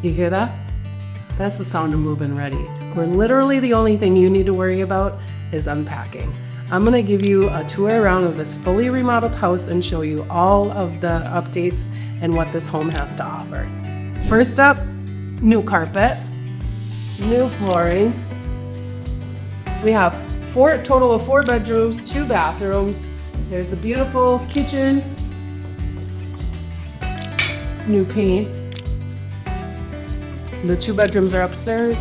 You hear that? That's the sound of move-in ready. Where literally the only thing you need to worry about is unpacking. I'm gonna give you a tour around of this fully remodeled house and show you all of the updates and what this home has to offer. First up, new carpet, new flooring. We have total of 4 bedrooms, 2 bathrooms. There's a beautiful kitchen, new paint. The 2 bedrooms are upstairs.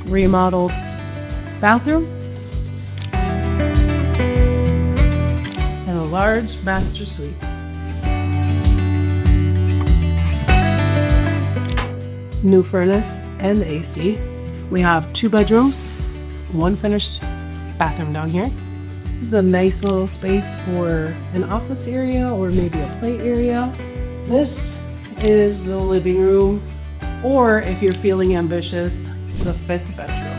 Remodeled bathroom. And a large master suite. New furnace and AC. We have 2 bedrooms, 1 finished bathroom down here. This is a nice little space for an office area or maybe a play area. This is the living room, or if you're feeling ambitious, the 5th bedroom.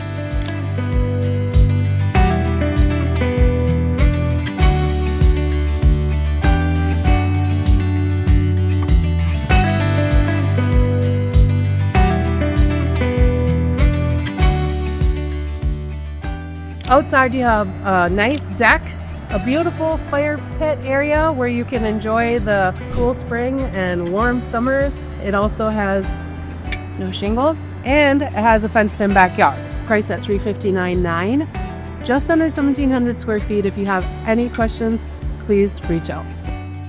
Outside you have a nice deck, a beautiful fire pit area where you can enjoy the cool spring and warm summers. It also has no shingles and it has a fenced-in backyard. Priced at $359,900, just under 1,700 square feet. If you have any questions, please reach out.